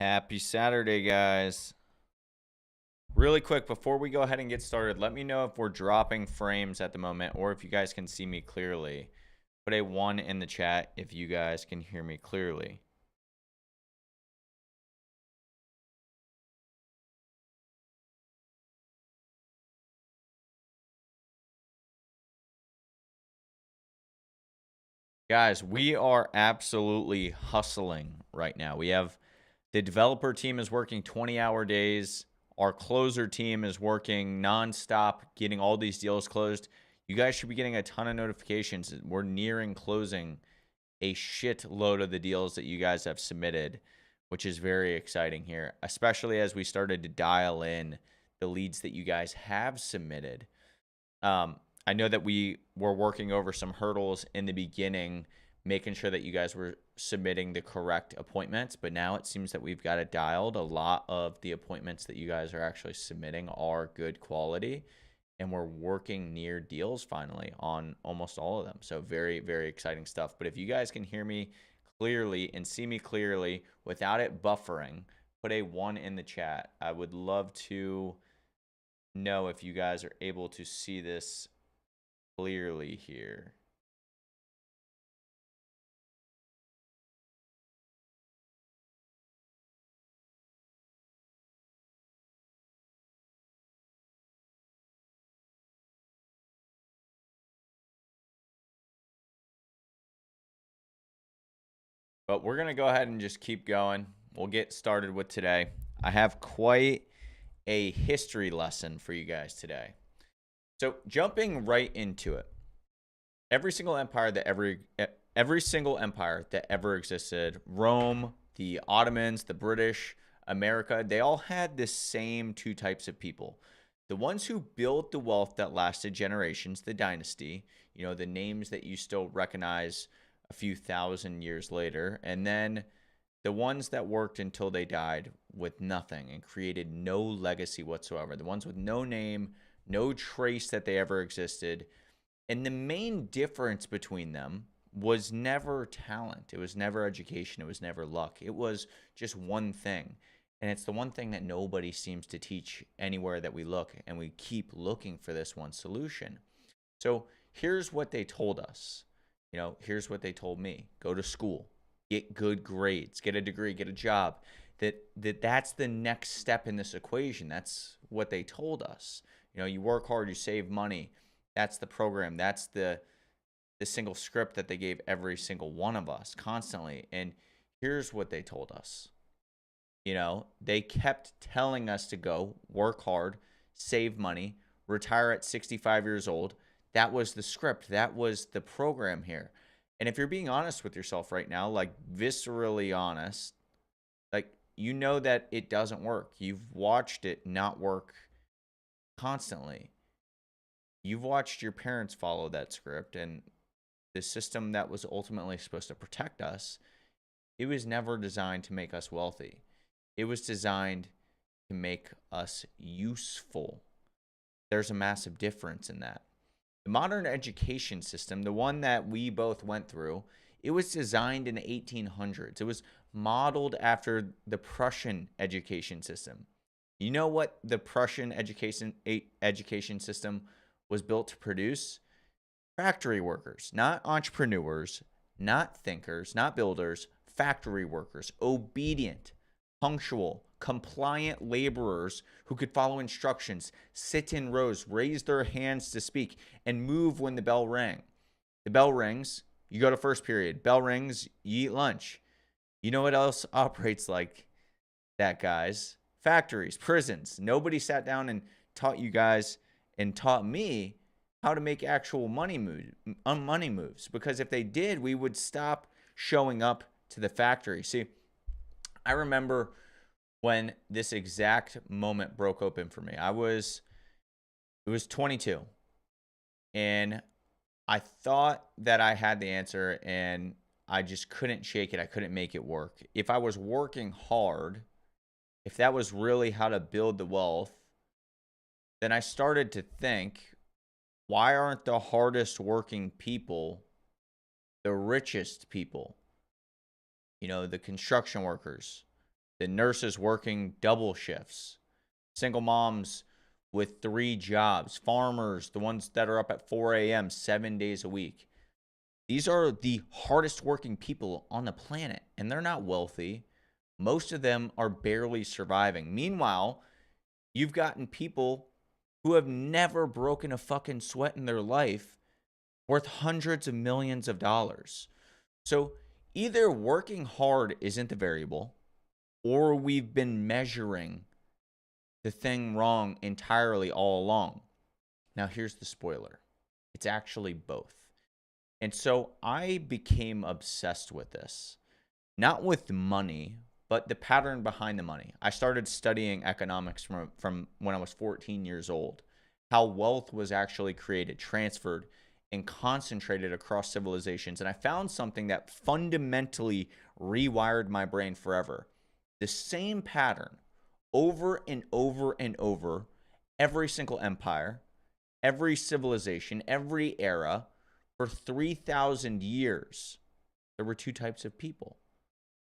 Happy Saturday, guys. Really quick, before we go ahead and get started, let me know if we're dropping frames at the moment or if you guys can see me clearly. Put a 1 in the chat if you guys can hear me clearly. Guys, we are absolutely hustling right now. We have the developer team is working 20-hour days. Our closer team is working nonstop, getting all these deals closed. You guys should be getting a ton of notifications. We're nearing closing a shit load of the deals that you guys have submitted, which is very exciting here, especially as we started to dial in the leads that you guys have submitted. I know that we were working over some hurdles in the beginning, making sure that you guys were submitting the correct appointments, but now it seems that we've got it dialed. A lot of the appointments that you guys are actually submitting are good quality, and we're working near deals finally on almost all of them. So very, very exciting stuff. But if you guys can hear me clearly and see me clearly without it buffering, put a 1 in the chat. I would love to know if you guys are able to see this clearly here. But we're going to go ahead and just keep going. We'll get started with today. I have quite a history lesson for you guys today. So, jumping right into it. Every single empire that ever existed, Rome, the Ottomans, the British, America, they all had the same two types of people. The ones who built the wealth that lasted generations, the dynasty, the names that you still recognize a few thousand years later, and then the ones that worked until they died with nothing and created no legacy whatsoever. The ones with no name, no trace that they ever existed. And the main difference between them was never talent. It was never education. It was never luck. It was just one thing. And it's the one thing that nobody seems to teach anywhere that we look. And we keep looking for this one solution. So here's what they told us. Here's what they told me. Go to school, get good grades, get a degree, get a job. That's the next step in this equation. That's what they told us. You work hard, you save money. That's the program. That's the single script that they gave every single one of us constantly. And here's what they told us. They kept telling us to go work hard, save money, retire at 65 years old. That was the script. That was the program here. And if you're being honest with yourself right now, like viscerally honest, like that it doesn't work. You've watched it not work constantly. You've watched your parents follow that script, and the system that was ultimately supposed to protect us, it was never designed to make us wealthy. It was designed to make us useful. There's a massive difference in that. The modern education system, the one that we both went through, it was designed in the 1800s. It was modeled after the Prussian education system. You know what the Prussian education system was built to produce? Factory workers, not entrepreneurs, not thinkers, not builders, factory workers, obedient, punctual, compliant laborers who could follow instructions, sit in rows, raise their hands to speak, and move when the bell rang. The bell rings, you go to first period. Bell rings, you eat lunch. You know what else operates like that, guys? Factories, prisons. Nobody sat down and taught you guys and taught me how to make actual money moves. Because if they did, we would stop showing up to the factory. See, I remember when this exact moment broke open for me. It was 22, and I thought that I had the answer, and I just couldn't shake it. I couldn't make it work. If I was working hard, if that was really how to build the wealth, then I started to think, why aren't the hardest working people the richest people? The construction workers, the nurses working double shifts, single moms with 3 jobs, farmers, the ones that are up at 4 a.m., 7 days a week. These are the hardest working people on the planet, and they're not wealthy. Most of them are barely surviving. Meanwhile, you've gotten people who have never broken a fucking sweat in their life worth hundreds of millions of dollars. So either working hard isn't the variable, or we've been measuring the thing wrong entirely all along. Now, here's the spoiler. It's actually both. And so I became obsessed with this, not with money, but the pattern behind the money. I started studying economics from when I was 14 years old, how wealth was actually created, transferred, and concentrated across civilizations. And I found something that fundamentally rewired my brain forever. The same pattern over and over and over, every single empire, every civilization, every era, for 3,000 years, there were 2 types of people.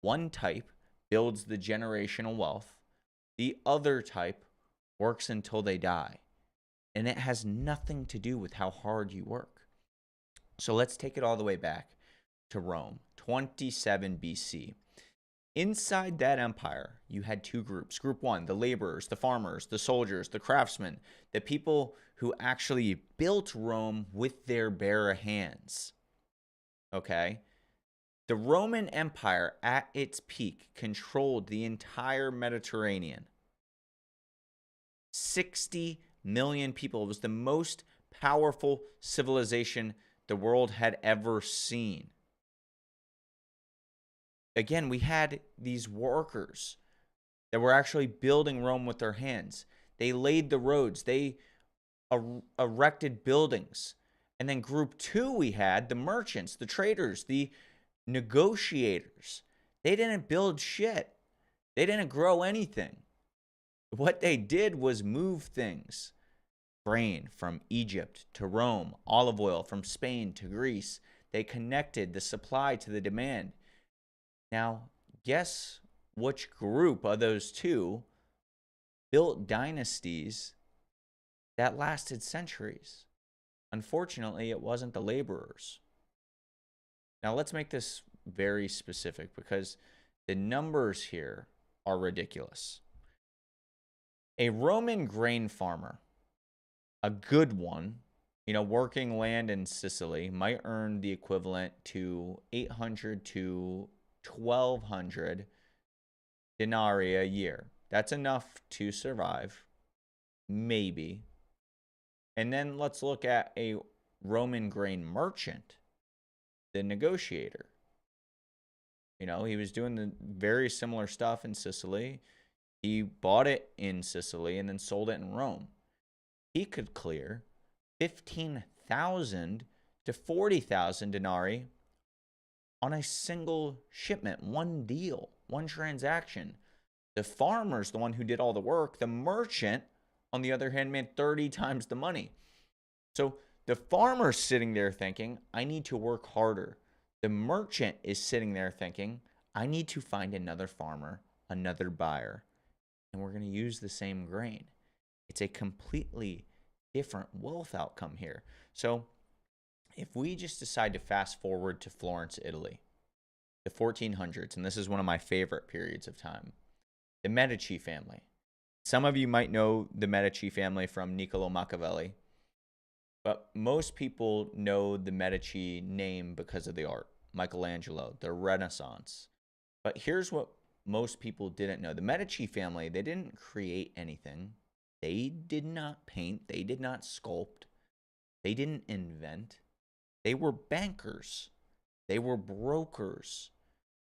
One type builds the generational wealth. The other type works until they die. And it has nothing to do with how hard you work. So let's take it all the way back to Rome, 27 BC. Inside that empire, you had 2 groups. Group 1, the laborers, the farmers, the soldiers, the craftsmen, the people who actually built Rome with their bare hands. Okay? The Roman Empire at its peak controlled the entire Mediterranean. 60 million people. It was the most powerful civilization the world had ever seen. Again, we had these workers that were actually building Rome with their hands. They laid the roads. They erected buildings. And then group 2, we had the merchants, the traders, the negotiators. They didn't build shit. They didn't grow anything. What they did was move things. Grain from Egypt to Rome, olive oil from Spain to Greece. They connected the supply to the demand. Now, guess which group of those 2 built dynasties that lasted centuries? Unfortunately, it wasn't the laborers. Now, let's make this very specific because the numbers here are ridiculous. A Roman grain farmer, a good one, working land in Sicily, might earn the equivalent to 800 to 1,200 denarii a year. That's enough to survive, maybe. And then let's look at a Roman grain merchant, the negotiator. He was doing the very similar stuff in Sicily. He bought it in Sicily and then sold it in Rome. He could clear 15,000 to 40,000 denarii on a single shipment, one deal, one transaction. The farmer's the one who did all the work. The merchant, on the other hand, made 30 times the money. So the farmer's sitting there thinking, I need to work harder. The merchant is sitting there thinking, I need to find another farmer, another buyer, and we're going to use the same grain. It's a completely different wealth outcome here. So if we just decide to fast forward to Florence, Italy, the 1400s, and this is one of my favorite periods of time, the Medici family. Some of you might know the Medici family from Niccolo Machiavelli, but most people know the Medici name because of the art, Michelangelo, the Renaissance. But here's what most people didn't know. The Medici family, they didn't create anything. They did not paint. They did not sculpt. They didn't invent. They were bankers. They were brokers.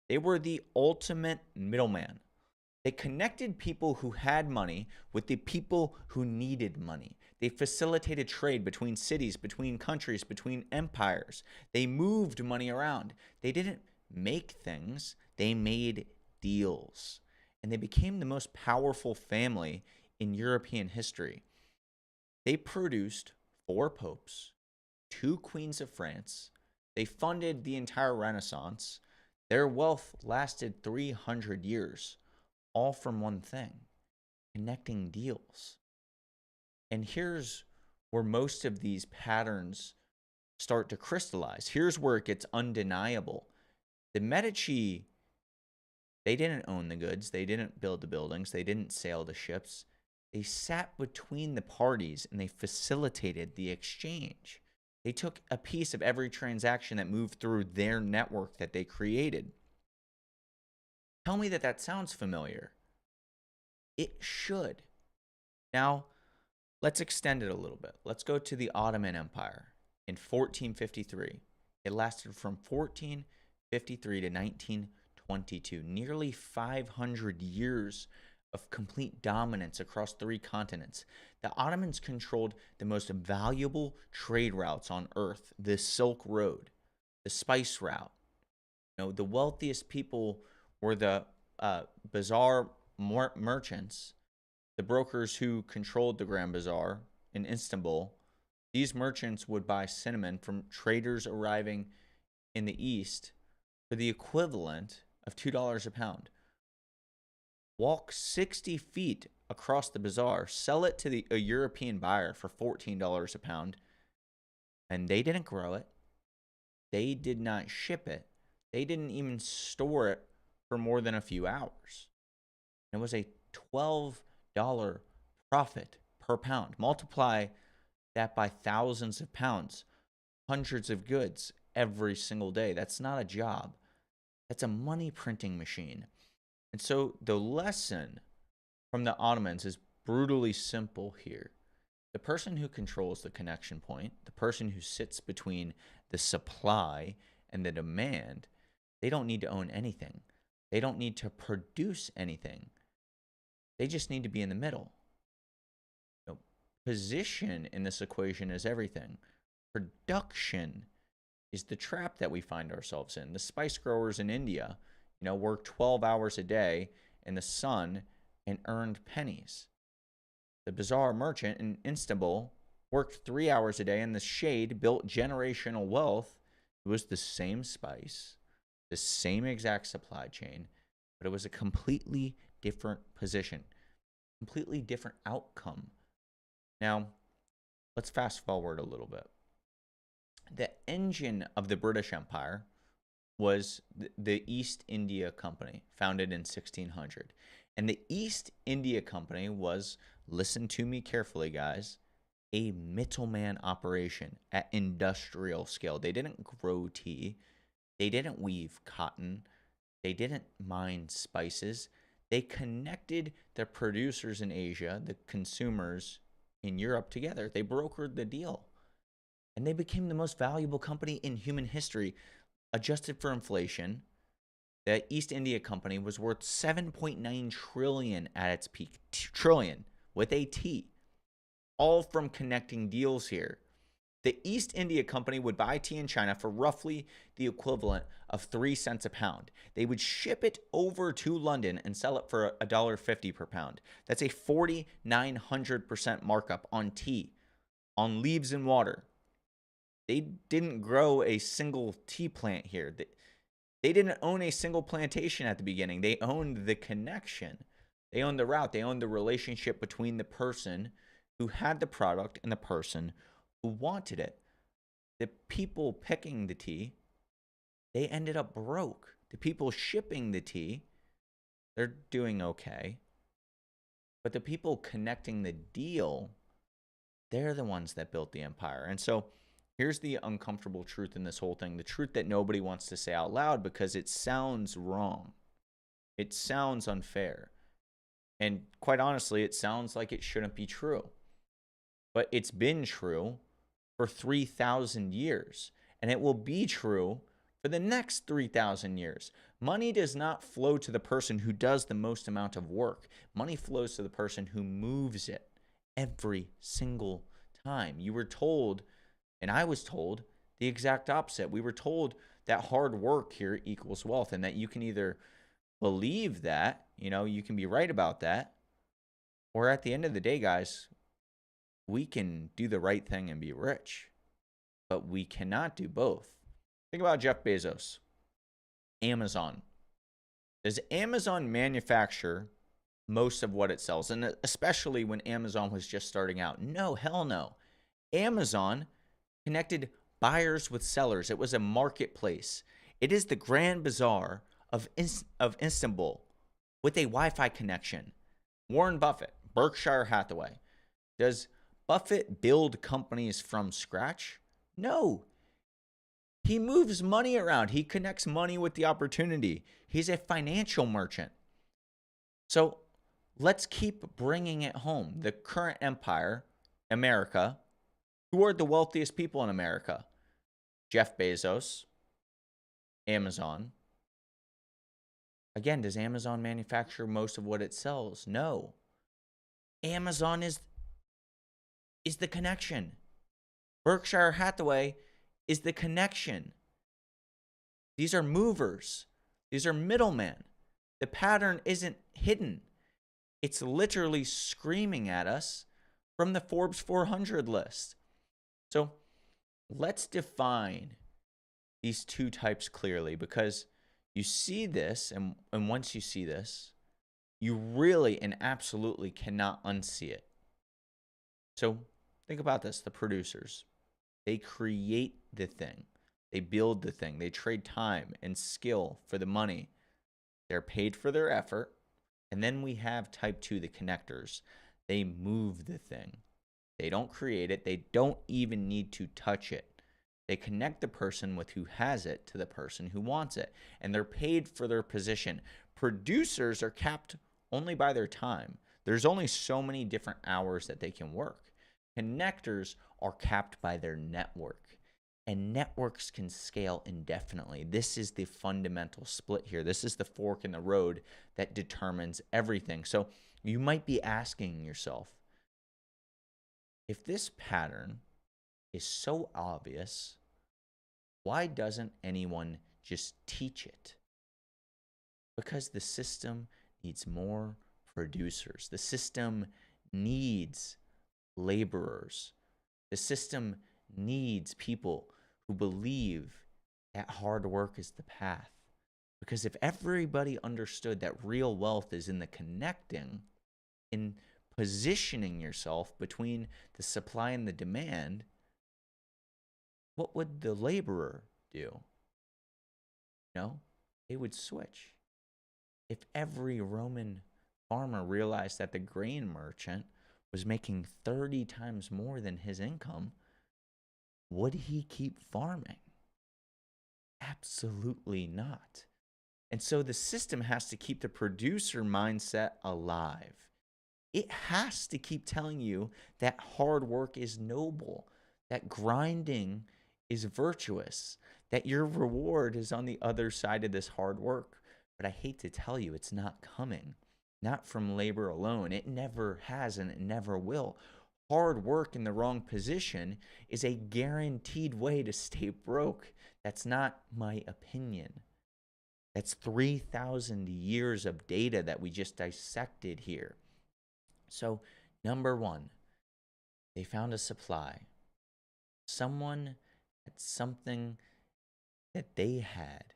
They were the ultimate middleman. They connected people who had money with the people who needed money. They facilitated trade between cities, between countries, between empires. They moved money around. They didn't make things. They made deals. And they became the most powerful family in European history. They produced 4 popes, 2 queens of France. They funded the entire Renaissance. Their wealth lasted 300 years. all from one thing: connecting deals. And here's where most of these patterns start to crystallize. Here's where it gets undeniable. The Medici, they didn't own the goods, they didn't build the buildings, they didn't sail the ships. They sat between the parties and they facilitated the exchange. They took a piece of every transaction that moved through their network that they created. Tell me that that sounds familiar. It should. Now, let's extend it a little bit. Let's go to the Ottoman Empire in 1453. It lasted from 1453 to 1922, nearly 500 years of complete dominance across 3 continents. The Ottomans controlled the most valuable trade routes on earth: the Silk Road, the spice route. The wealthiest people were the bazaar merchants, the brokers who controlled the Grand Bazaar in Istanbul. These merchants would buy cinnamon from traders arriving in the East for the equivalent of $2 a pound. Walk 60 feet across the bazaar, sell it to a European buyer for $14 a pound, and they didn't grow it. They did not ship it. They didn't even store it for more than a few hours. It was a $12 profit per pound. Multiply that by thousands of pounds, hundreds of goods every single day. That's not a job. That's a money printing machine. And so the lesson from the Ottomans is brutally simple here. The person who controls the connection point, the person who sits between the supply and the demand, they don't need to own anything. They don't need to produce anything. They just need to be in the middle. Position in this equation is everything. Production is the trap that we find ourselves in. The spice growers in India, worked 12 hours a day in the sun and earned pennies. The bazaar merchant in Istanbul worked 3 hours a day in the shade, built generational wealth. It was the same spice, the same exact supply chain, but it was a completely different position, completely different outcome. Now, let's fast forward a little bit. The engine of the British Empire was the East India Company, founded in 1600. And the East India Company was, listen to me carefully, guys, a middleman operation at industrial scale. They didn't grow tea. They didn't weave cotton. They didn't mine spices. They connected the producers in Asia, the consumers in Europe together. They brokered the deal. And they became the most valuable company in human history. Adjusted for inflation, the East India Company was worth $7.9 trillion at its peak. Trillion with a T. All from connecting deals here. The East India Company would buy tea in China for roughly the equivalent of 3 cents a pound. They would ship it over to London and sell it for $1.50 per pound. That's a 4,900% markup on tea, on leaves and water. They didn't grow a single tea plant here. They didn't own a single plantation at the beginning. They owned the connection. They owned the route. They owned the relationship between the person who had the product and the person who wanted it. The people picking the tea, they ended up broke. The people shipping the tea, they're doing okay. But the people connecting the deal, they're the ones that built the empire. And so here's the uncomfortable truth in this whole thing, the truth that nobody wants to say out loud because it sounds wrong. It sounds unfair. And quite honestly, it sounds like it shouldn't be true. But it's been true for 3,000 years, and it will be true for the next 3,000 years. Money does not flow to the person who does the most amount of work. Money flows to the person who moves it every single time. You were told, and I was told, the exact opposite. We were told that hard work here equals wealth, and that you can either believe that, you can be right about that, or at the end of the day, guys, we can do the right thing and be rich, but we cannot do both. Think about Jeff Bezos, Amazon. Does Amazon manufacture most of what it sells, and especially when Amazon was just starting out. No, hell no. Amazon connected buyers with sellers. It was a marketplace. It is the Grand Bazaar of Istanbul with a Wi-Fi connection. Warren Buffett, Berkshire Hathaway. Does Buffett build companies from scratch? No. He moves money around. He connects money with the opportunity. He's a financial merchant. So let's keep bringing it home. The current empire, America, who are the wealthiest people in America? Jeff Bezos, Amazon. Again, does Amazon manufacture most of what it sells? No. Amazon is the connection. Berkshire Hathaway is the connection. These are movers. These are middlemen. The pattern isn't hidden. It's literally screaming at us from the Forbes 400 list. So let's define these two types clearly, because you see this, and once you see this, you really and absolutely cannot unsee it. So think about this. The producers, they create the thing. They build the thing. They trade time and skill for the money. They're paid for their effort. And then we have type 2, the connectors. They move the thing. They don't create it. They don't even need to touch it. They connect the person with who has it to the person who wants it. And they're paid for their position. Producers are capped only by their time. There's only so many different hours that they can work. Connectors are capped by their network. And networks can scale indefinitely. This is the fundamental split here. This is the fork in the road that determines everything. So you might be asking yourself, if this pattern is so obvious, why doesn't anyone just teach it? Because the system needs more producers. The system needs laborers. The system needs people who believe that hard work is the path. Because if everybody understood that real wealth is in the connecting, in positioning yourself between the supply and the demand, what would the laborer do? No, they would switch. If every Roman farmer realized that the grain merchant was making 30 times more than his income, would he keep farming? Absolutely not. And so the system has to keep the producer mindset alive. It has to keep telling you that hard work is noble, that grinding is virtuous, that your reward is on the other side of this hard work. But I hate to tell you, it's not coming. Not from labor alone. It never has and it never will. Hard work in the wrong position is a guaranteed way to stay broke. That's not my opinion. That's 3,000 years of data that we just dissected here. So, number one, they found a supply. Someone had something that they had,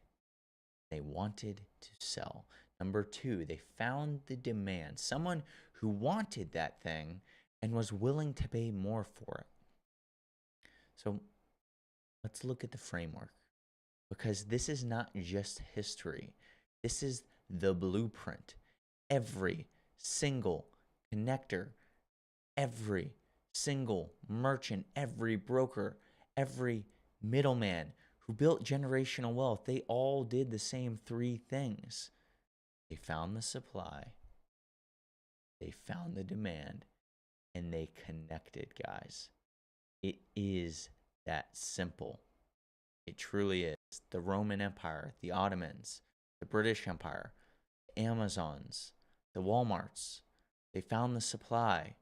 they wanted to sell. Number two, they found the demand. Someone who wanted that thing and was willing to pay more for it. So let's look at the framework, because this is not just history. This is the blueprint. Every single connector, every single merchant, every broker, every middleman who built generational wealth, they all did the same three things. They found the supply, they found the demand, and they connected, guys. It is that simple. It truly is. The Roman Empire, the Ottomans, the British Empire, the Amazons, the Walmarts, they found the supply,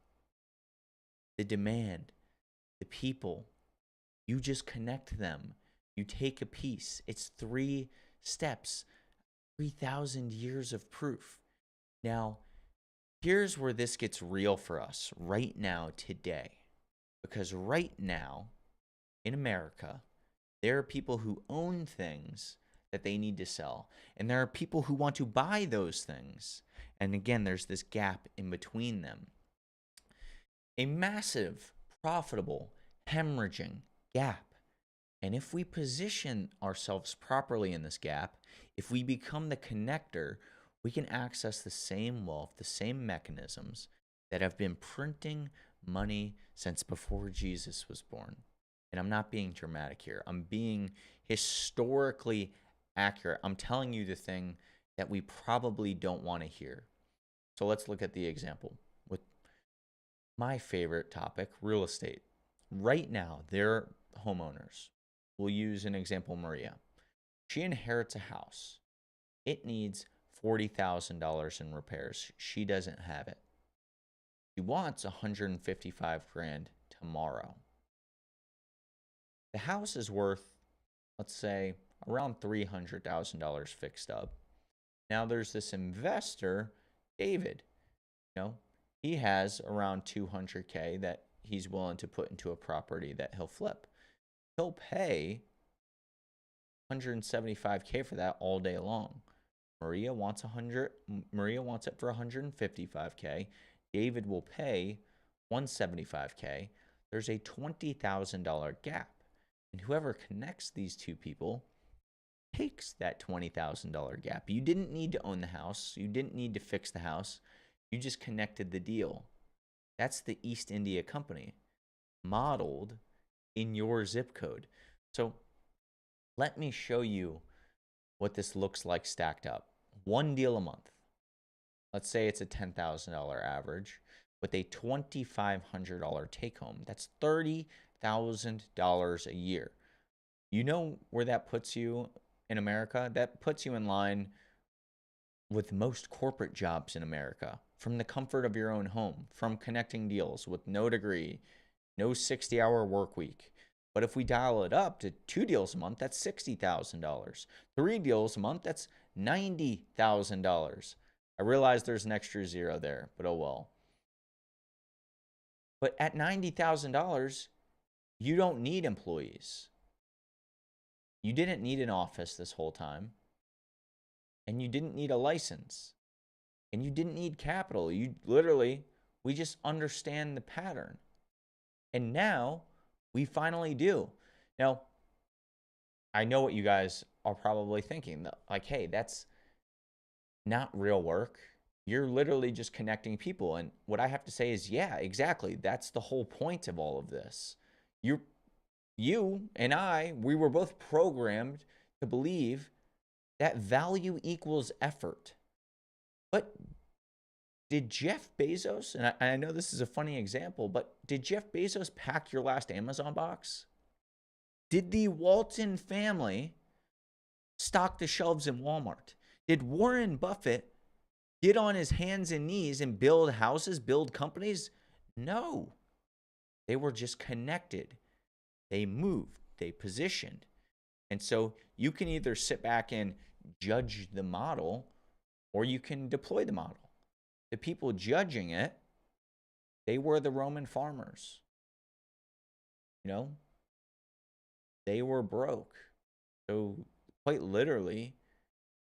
the demand, the people. You just connect them. You take a piece. It's 3 steps, 3,000 years of proof. Now, here's where this gets real for us right now, today. Because right now, in America, there are people who own things that they need to sell. And there are people who want to buy those things. And again, there's this gap in between them. A massive, profitable, hemorrhaging gap. And if we position ourselves properly in this gap, if we become the connector, we can access the same wealth, the same mechanisms that have been printing money since before Jesus was born. And I'm not being dramatic here. I'm being historically accurate. I'm telling you the thing that we probably don't want to hear. So let's look at the example with my favorite topic, real estate. Right now, they're homeowners. We'll use an example, Maria. She inherits a house. It needs $40,000 in repairs. She doesn't have it. She wants 155 grand tomorrow. The house is worth, let's say, around $300,000 fixed up. Now there's this investor, David. He has around 200K that he's willing to put into a property that he'll flip. He'll pay 175K for that all day long. Maria wants it for 155K. David will pay 175K. There's a $20,000 gap. And whoever connects these two people takes that $20,000 gap. You didn't need to own the house. You didn't need to fix the house. You just connected the deal. That's the East India Company modeled in your zip code. So let me show you what this looks like stacked up. One deal a month. Let's say it's a $10,000 average with a $2,500 take home. That's $30,000 a year. You know where that puts you in America? That puts you in line with most corporate jobs in America, from the comfort of your own home, from connecting deals with no degree, no 60-hour work week. But if we dial it up to 2 deals a month, that's $60,000. 3 deals a month, that's $90,000. I realize there's an extra zero there, but oh well. But at $90,000, you don't need employees. You didn't need an office this whole time. And you didn't need a license. And you didn't need capital. We just understand the pattern. And now we finally do. Now, I know what you guys are probably thinking. Like, hey, that's not real work. You're literally just connecting people. And what I have to say is, yeah, exactly. That's the whole point of all of this. You and I, we were both programmed to believe that value equals effort. But did Jeff Bezos, and I know this is a funny example, but did Jeff Bezos pack your last Amazon box? Did the Walton family stock the shelves in Walmart? Did Warren Buffett get on his hands and knees and build houses, build companies? No. They were just connected. They moved, they positioned. And so you can either sit back and judge the model, or you can deploy the model. The people judging it, they were the Roman farmers. They were broke. So quite literally,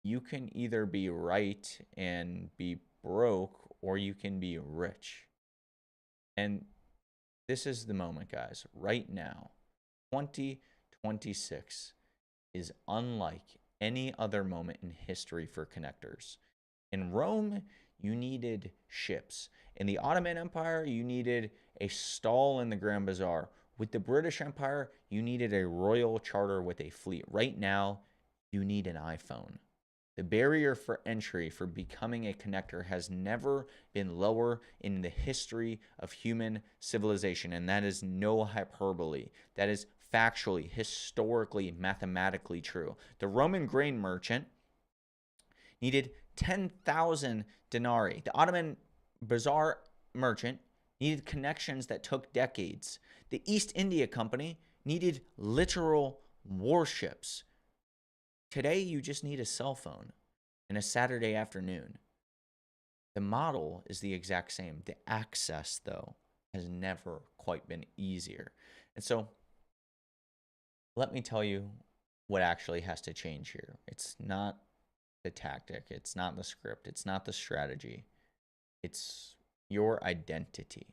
you can either be right and be broke, or you can be rich. And this is the moment, guys. Right now, 2026 is unlike any other moment in history for connectors. In Rome, you needed ships. In the Ottoman Empire, you needed a stall in the Grand Bazaar. With the British Empire, you needed a royal charter with a fleet. Right now, you need an iPhone. The barrier for entry for becoming a connector has never been lower in the history of human civilization, and that is no hyperbole. That is factually, historically, mathematically true. The Roman grain merchant needed 10,000 denarii. The Ottoman bazaar merchant needed connections that took decades. The East India Company needed literal warships. Today, you just need a cell phone and a Saturday afternoon. The model is the exact same. The access, though, has never quite been easier. And so, let me tell you what actually has to change here. It's not the tactic, it's not the script, it's not the strategy, it's your identity.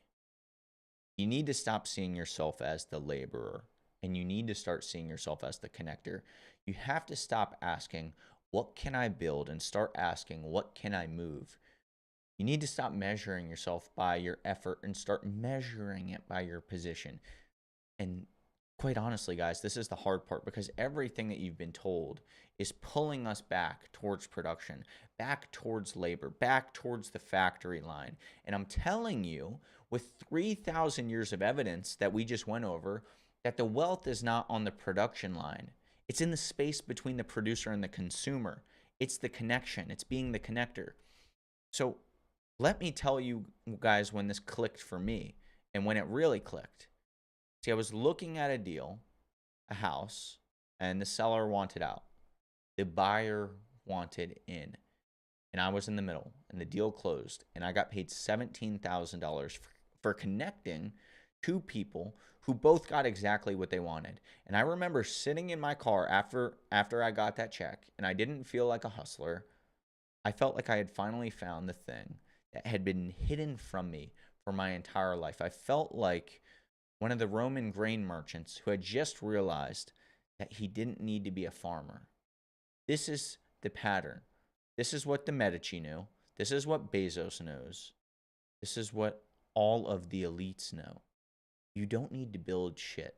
You need to stop seeing yourself as the laborer and you need to start seeing yourself as the connector. You have to stop asking, what can I build? And start asking, what can I move? You need to stop measuring yourself by your effort and start measuring it by your position. And quite honestly, guys, this is the hard part because everything that you've been told is pulling us back towards production, back towards labor, back towards the factory line. And I'm telling you, with 3,000 years of evidence that we just went over, that the wealth is not on the production line. It's in the space between the producer and the consumer. It's the connection, it's being the connector. So let me tell you guys when this clicked for me and when it really clicked. See, I was looking at a deal, a house, and the seller wanted out. The buyer wanted in. And I was in the middle, and the deal closed, and I got paid $17,000 for connecting two people who both got exactly what they wanted. And I remember sitting in my car after I got that check, and I didn't feel like a hustler. I felt like I had finally found the thing that had been hidden from me for my entire life. I felt like one of the Roman grain merchants who had just realized that he didn't need to be a farmer. This is the pattern. This is what the Medici knew. This is what Bezos knows. This is what all of the elites know. You don't need to build shit.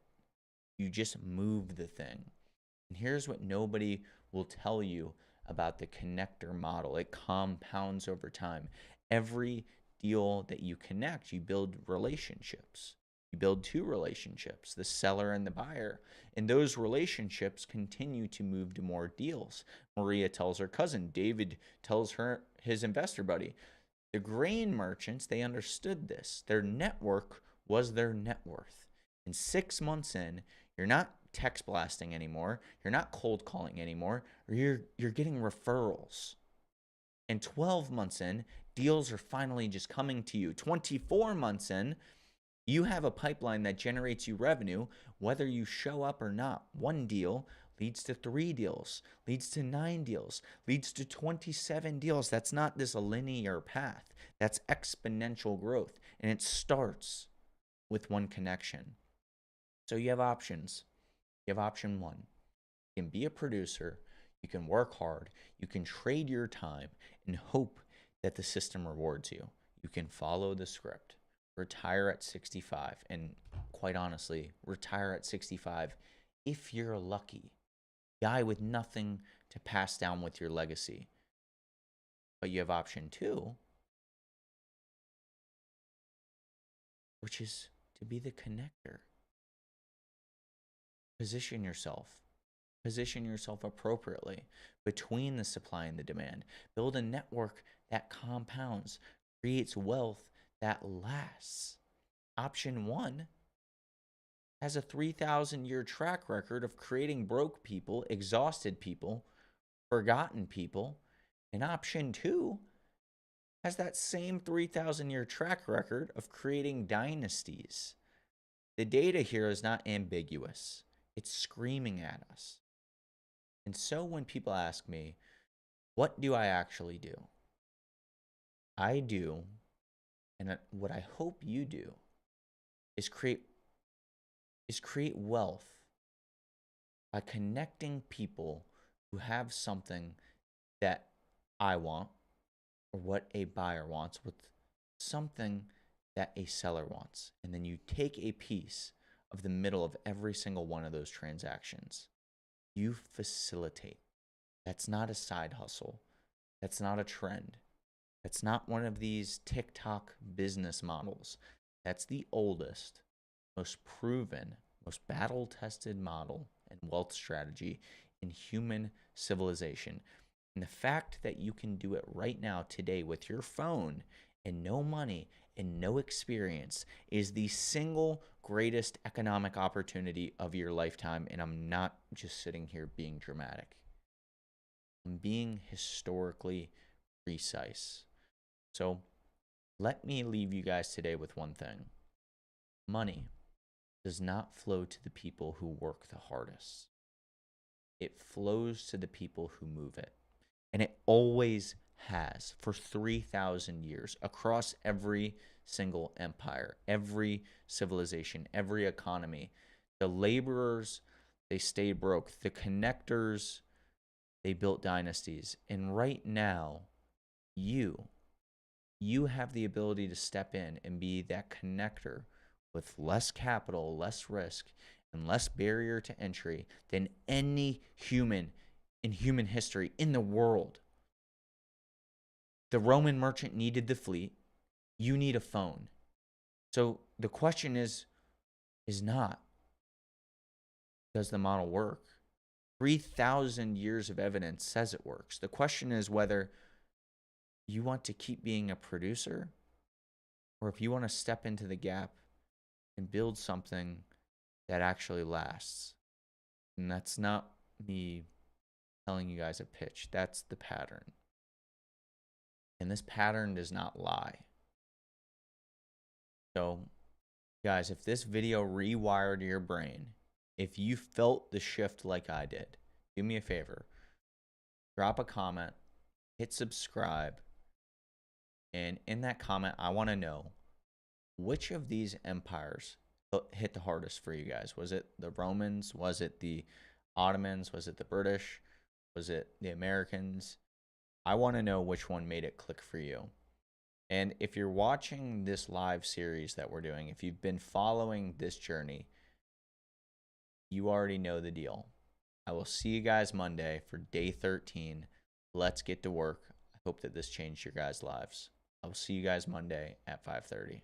You just move the thing. And here's what nobody will tell you about the connector model. It compounds over time. Every deal that you connect, you build relationships. You build two relationships, the seller and the buyer. And those relationships continue to move to more deals. Maria tells her cousin, David tells her his investor buddy. The grain merchants, they understood this. Their network was their net worth. And 6 months in, you're not text blasting anymore. You're not cold calling anymore. Or you're getting referrals. And 12 months in, deals are finally just coming to you. 24 months in, you have a pipeline that generates you revenue whether you show up or not. One deal leads to 3 deals, leads to 9 deals, leads to 27 deals. That's not this linear path. That's exponential growth. And it starts with one connection. So you have options. You have option one. You can be a producer, you can work hard, you can trade your time and hope that the system rewards you. You can follow the script, retire at 65, and quite honestly, retire at 65 if you're lucky. Die with nothing to pass down with your legacy. But you have option two, which is to be the connector. Position yourself. Position yourself appropriately between the supply and the demand. Build a network that compounds, creates wealth that lasts. Option one has a 3,000-year track record of creating broke people, exhausted people, forgotten people. And option two has that same 3,000-year track record of creating dynasties. The data here is not ambiguous. It's screaming at us. And so when people ask me, what do I actually do? I do, and what I hope you do, is create wealth by connecting people who have something that I want or what a buyer wants with something that a seller wants. And then you take a piece of the middle of every single one of those transactions. You facilitate. That's not a side hustle. That's not a trend. That's not one of these TikTok business models. That's the oldest, most proven, most battle-tested model and wealth strategy in human civilization. And the fact that you can do it right now, today, with your phone and no money and no experience is the single greatest economic opportunity of your lifetime. And I'm not just sitting here being dramatic. I'm being historically precise. So let me leave you guys today with one thing. Money does not flow to the people who work the hardest. it flows to the people who move it. And it always has for 3,000 years across every single empire, every civilization, every economy. The laborers, they stayed broke. The connectors, they built dynasties. And right now, you, you have the ability to step in and be that connector with less capital, less risk, and less barrier to entry than any human in human history in the world. The Roman merchant needed the fleet. You need a phone. So the question is not, does the model work? 3,000 years of evidence says it works. The question is whether you want to keep being a producer or if you want to step into the gap and build something that actually lasts. And that's not me telling you guys a pitch. That's the pattern. And this pattern does not lie. So, guys, if this video rewired your brain, if you felt the shift like I did, do me a favor. Drop a comment, hit subscribe, and in that comment, I want to know which of these empires hit the hardest for you guys. Was it the Romans? Was it the Ottomans? Was it the British? Was it the Americans? I want to know which one made it click for you. And if you're watching this live series that we're doing, if you've been following this journey, you already know the deal. I will see you guys Monday for day 13. Let's get to work. I hope that this changed your guys' lives. I will see you guys Monday at 5:30.